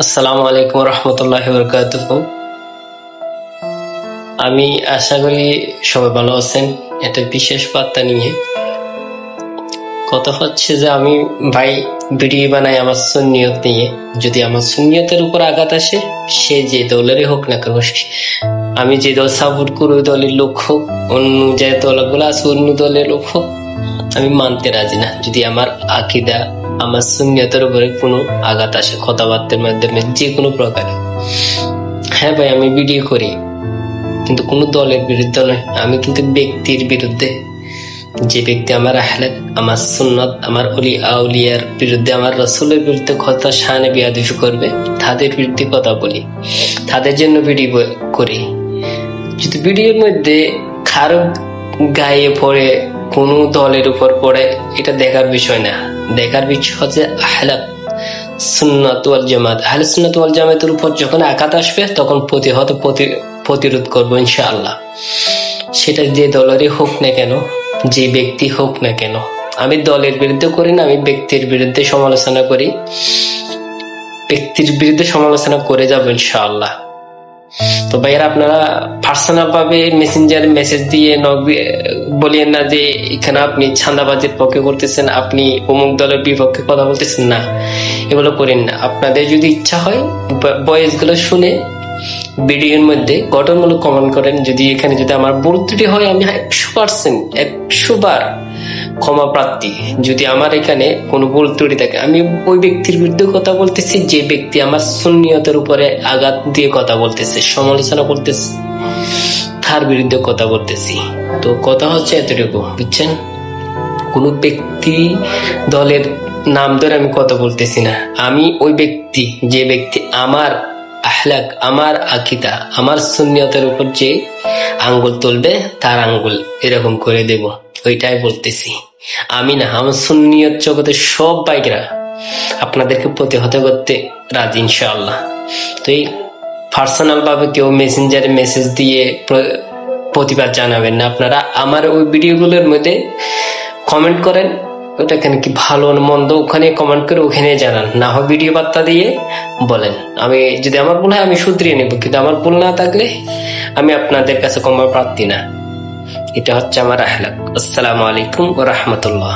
আসসালামু আলাইকুম রহমতুল্লাহি ওয়া বারাকাতুহু। আমি আশা করি সবাই ভালো আছেন। একটা বিশেষ বার্তা নিয়ে কথা হচ্ছে যে আমি ভাই ভিডিও বানাই আমার সুন্নিয়ত নিয়ে। যদি আমার সুন্নিয়তের উপর আঘাত আসে, সে যে দলেরই হোক না কেন, আমি যে দল সাপোর্ট করি ওই দলের লোক হোক, অন্য যে দলগুলো আছে অন্য দলের লোক হোক, আমি মানতে রাজি না যদি আমার আকীদা আমার সুন্নিয়তের উপরে কোনো আঘাত আসে কথাবার্তার মাধ্যমে যে কোনো প্রকারে। হ্যাঁ ভাই, আমি ভিডিও করি কিন্তু কোনো দলের বিরুদ্ধে নয়, আমি কিন্তু ব্যক্তির বিরুদ্ধে। যে ব্যক্তি আমার আহলাক, আমার সুন্নত, আমার ওলি আউলিয়ার বিরুদ্ধে, আমার রাসূলের বিরুদ্ধে কথা শানে বিয়াদবি করবে, তাদের বিরুদ্ধে কথা বলি, তাদের জন্য ভিডিও করি। যদি ভিডিওর মধ্যে কারো গায়ে পড়ে, কোনো দলের উপর পড়ে, এটা দেখার বিষয় না। দেখার বিষয় হচ্ছে আহলাক সুন্নাত ওয়াল জামাত। আহলে সুন্নাত ওয়াল জামাতের উপর যখন আঘাত আসবে তখন প্রতিরোধ করবো ইনশাআল্লাহ। সেটা যে দলেরই হোক না কেন, যে ব্যক্তি হোক না কেন। আমি দলের বিরুদ্ধে করি না, আমি ব্যক্তির বিরুদ্ধে সমালোচনা করি, ব্যক্তির বিরুদ্ধে সমালোচনা করে যাবো ইনশাআল্লাহ। তো ভাইয়েরা, আপনারা পার্সোনাল ভাবে মেসেঞ্জারে মেসেজ দিয়ে বলিয়েন না যে এখানে আপনি ছান্দাবাজির পক্ষে করতেছেন, আপনি অমুক দলের বিপক্ষে কথা বলতেছেন। না, এগুলো করেন না। আপনাদের যদি ইচ্ছা হয় ভয়েস গুলো শুনে ভিডিওর মধ্যে গঠনমূলক কমেন্ট করেন। যদি এখানে যদি আমার ভুল ত্রুটি হয়, আমি 100% 100 বার ক্ষমা প্রার্থী। যদি আমার এখানে কোনো ভুল ত্রুটি থাকে, আমি ওই ব্যক্তির বিরুদ্ধে কথা বলতেছি যে ব্যক্তি আমার সুন্নিয়তের উপরে আঘাত দিয়ে কথা বলতেছে, সমালোচনা করতেছে, তার বিরুদ্ধে কথা বলতেছি। তো কথা হচ্ছে এতটুকু, বুঝছেন? কোন ব্যক্তি দলের নাম ধরে আমি কথা বলতেছি না। আমি ওই ব্যক্তি, যে ব্যক্তি আমার আহলাক, আমার আকীদা, আমার সুন্নিয়তের উপর যে আঙ্গুল তুলবে, তার আঙ্গুল এরকম করে দেব, ওইটাই বলতেছি। আমি না, আমার সুন্নিয়ত জগতের সব ভাইরা আপনাদেরকে প্রতিহত করতে রাজি ইনশাআল্লাহ। তো এই পার্সোনাল ভাবে কেউ মেসেঞ্জারে মেসেজ দিয়ে প্রতিবাদ জানাবেন না। আপনারা আমার ওই ভিডিওগুলোর মধ্যে কমেন্ট করেন, ওটা এখানে কি ভালো মন্দ ওখানে কমেন্ট করে ওখানে জানান, না হয় ভিডিও বার্তা দিয়ে বলেন। আমি যদি আমার ভুল হয় আমি শুধরিয়ে নেব, কিন্তু আমার ভুল না থাকলে আমি আপনাদের কাছে ক্ষমা প্রার্থী না। এটা হচ্ছে আমার আহলাক। আসসালামু আলাইকুম ওয়া রাহমাতুল্লাহ।